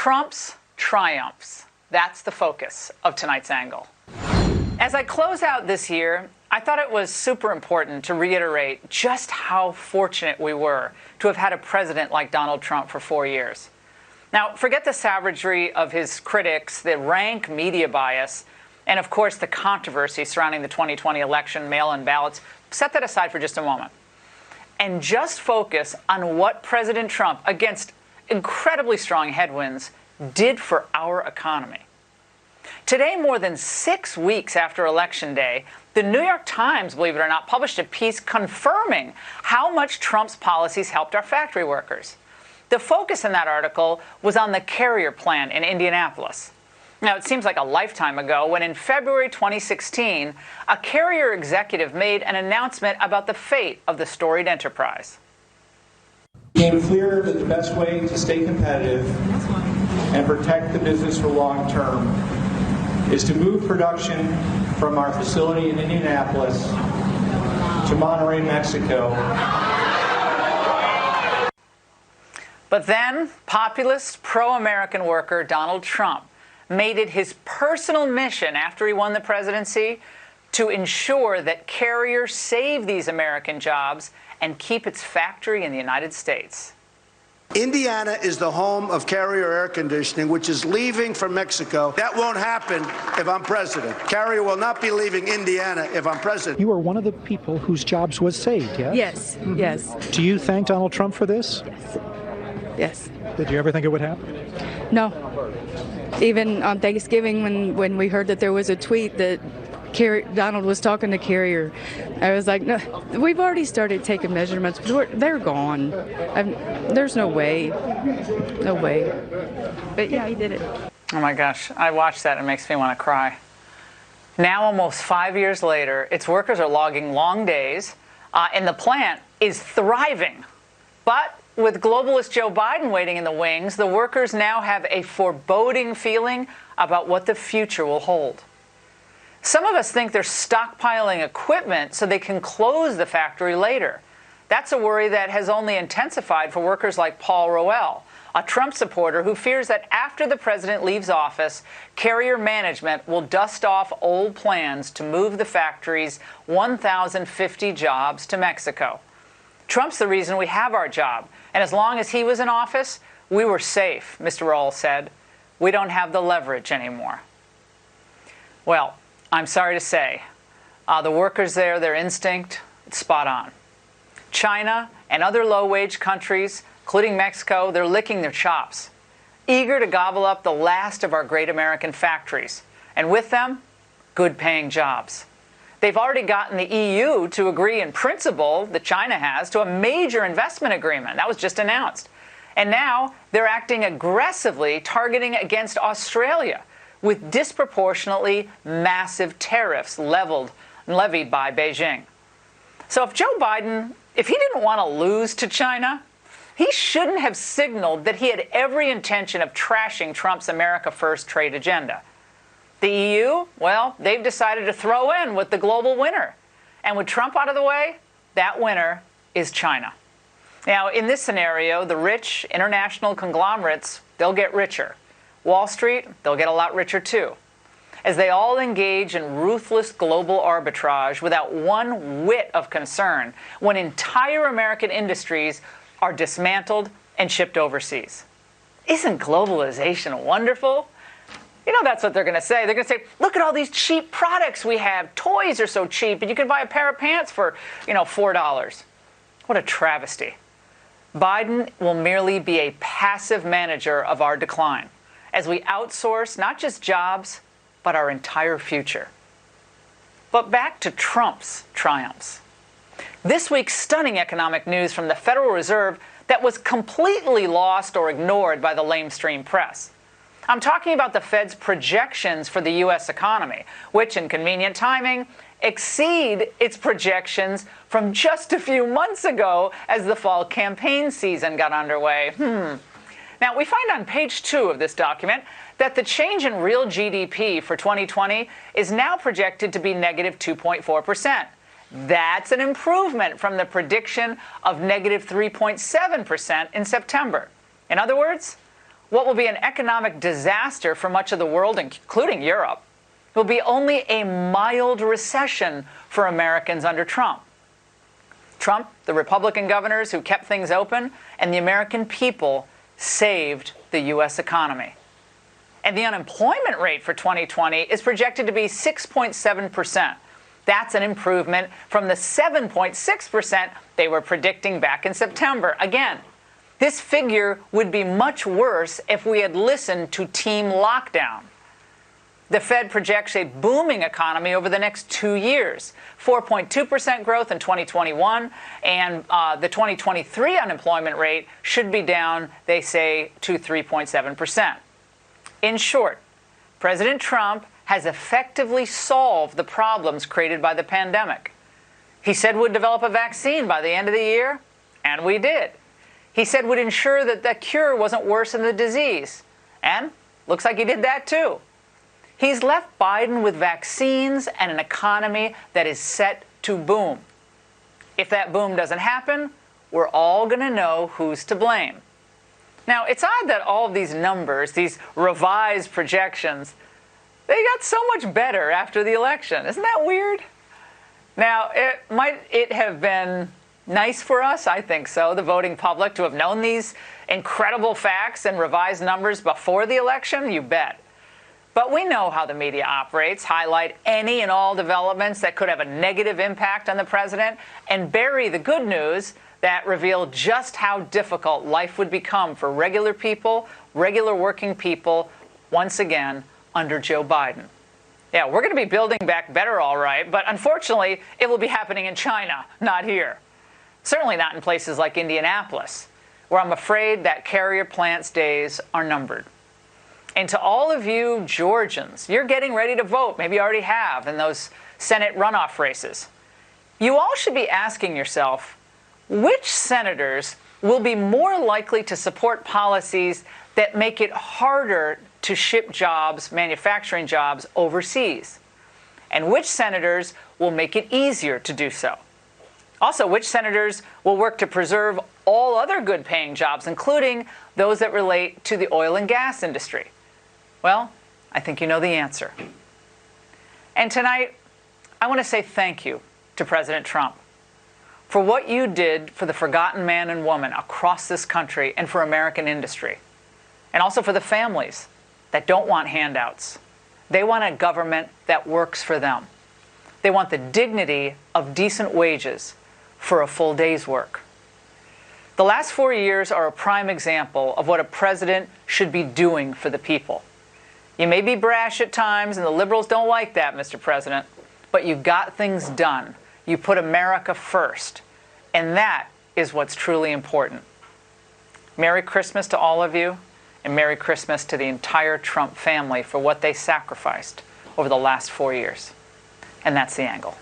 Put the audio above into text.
Trump's triumphs. That's the focus of tonight's angle. As I close out this year, I thought it was super important to reiterate just how fortunate we were to have had a president like Donald Trump for 4 years. Now, forget the savagery of his critics, the rank media bias, and of course the controversy surrounding the 2020 election, mail-in ballots. Set that aside for just a moment. And just focus on what President Trump, against incredibly strong headwinds, did for our economy. Today, more than 6 weeks after Election Day, the New York Times, believe it or not, published a piece confirming how much Trump's policies helped our factory workers. The focus in that article was on the carrier plant in Indianapolis. Now, it seems like a lifetime ago when in February 2016, a carrier executive made an announcement about the fate of the storied enterprise. It became clear that the best way to stay competitive and protect the business for long term is to move production from our facility in Indianapolis to Monterrey, Mexico. But then, populist, pro-American worker Donald Trump made it his personal mission after he won the presidency to ensure that Carrier save these American jobs and keep its factory in the United States. Indiana is the home of Carrier Air Conditioning, which is leaving for Mexico. That won't happen if I'm president. Carrier will not be leaving Indiana if I'm president. You were one of the people whose jobs was saved, yes? Yes, yes. Do you thank Donald Trump for this? Yes. Yes. Did you ever think it would happen? No. Even on Thanksgiving when we heard that there was a tweet that Donald was talking to Carrier, I was like, no, we've already started taking measurements, but they're gone. There's no way. No way. But yeah, he did it. Oh my gosh, I watched that and it makes me want to cry. Now, almost 5 years later, its workers are logging long days, and the plant is thriving. But with globalist Joe Biden waiting in the wings, the workers now have a foreboding feeling about what the future will hold. Some of us think they're stockpiling equipment so they can close the factory later. That's a worry that has only intensified for workers like Paul Rowell, a Trump supporter who fears that after the president leaves office, Carrier management will dust off old plans to move the factory's 1,050 jobs to Mexico. Trump's the reason we have our job, and as long as he was in office, we were safe, Mr. Rowell said. We don't have the leverage anymore. Well, I'm sorry to say, the workers there, their instinct, it's spot on. China and other low-wage countries, including Mexico, they're licking their chops, eager to gobble up the last of our great American factories, and with them, good-paying jobs. They've already gotten the EU to agree in principle, that China has, to a major investment agreement. That was just announced. And now they're acting aggressively, targeting against Australia, with disproportionately massive tariffs levied by Beijing. So if Joe Biden, if he didn't want to lose to China, he shouldn't have signaled that he had every intention of trashing Trump's America First trade agenda. The EU, well, they've decided to throw in with the global winner. And with Trump out of the way, that winner is China. Now, in this scenario, the rich international conglomerates, they'll get richer. Wall Street, they'll get a lot richer too, as they all engage in ruthless global arbitrage without one whit of concern when entire American industries are dismantled and shipped overseas. Isn't globalization wonderful? You know, that's what they're going to say. They're going to say, look at all these cheap products we have. Toys are so cheap, and you can buy a pair of pants for, $4. What a travesty. Biden will merely be a passive manager of our decline as we outsource not just jobs, but our entire future. But back to Trump's triumphs. This week's stunning economic news from the Federal Reserve that was completely lost or ignored by the lamestream press. I'm talking about the Fed's projections for the U.S. economy, which, in convenient timing, exceed its projections from just a few months ago as the fall campaign season got underway. Now, we find on page 2 of this document that the change in real GDP for 2020 is now projected to be negative 2.4%. That's an improvement from the prediction of negative 3.7% in September. In other words, what will be an economic disaster for much of the world, including Europe, will be only a mild recession for Americans under Trump. Trump, the Republican governors who kept things open, and the American people saved the U.S. economy. And the unemployment rate for 2020 is projected to be 6.7%. That's an improvement from the 7.6% they were predicting back in September. Again, this figure would be much worse if we had listened to Team Lockdown. The Fed projects a booming economy over the next 2 years, 4.2% growth in 2021, and the 2023 unemployment rate should be down, they say, to 3.7%. In short, President Trump has effectively solved the problems created by the pandemic. He said we'd develop a vaccine by the end of the year, and we did. He said we'd ensure that the cure wasn't worse than the disease, and looks like he did that too. He's left Biden with vaccines and an economy that is set to boom. If that boom doesn't happen, we're all going to know who's to blame. Now, it's odd that all of these numbers, these revised projections, they got so much better after the election. Isn't that weird? Now, might it have been nice for us? I think so, the voting public, to have known these incredible facts and revised numbers before the election? You bet. But we know how the media operates, highlight any and all developments that could have a negative impact on the president, and bury the good news that reveal just how difficult life would become for regular people, regular working people, once again, under Joe Biden. Yeah, we're going to be building back better, all right, but unfortunately, it will be happening in China, not here. Certainly not in places like Indianapolis, where I'm afraid that carrier plant's days are numbered. And to all of you Georgians, you're getting ready to vote, maybe you already have, in those Senate runoff races. You all should be asking yourself, which senators will be more likely to support policies that make it harder to ship jobs, manufacturing jobs, overseas? And which senators will make it easier to do so? Also, which senators will work to preserve all other good-paying jobs, including those that relate to the oil and gas industry? Well, I think you know the answer. And tonight, I want to say thank you to President Trump for what you did for the forgotten man and woman across this country and for American industry, and also for the families that don't want handouts. They want a government that works for them. They want the dignity of decent wages for a full day's work. The last 4 years are a prime example of what a president should be doing for the people. You may be brash at times, and the liberals don't like that, Mr. President, but you got things done. You put America first, and that is what's truly important. Merry Christmas to all of you, and Merry Christmas to the entire Trump family for what they sacrificed over the last 4 years. And that's The Angle.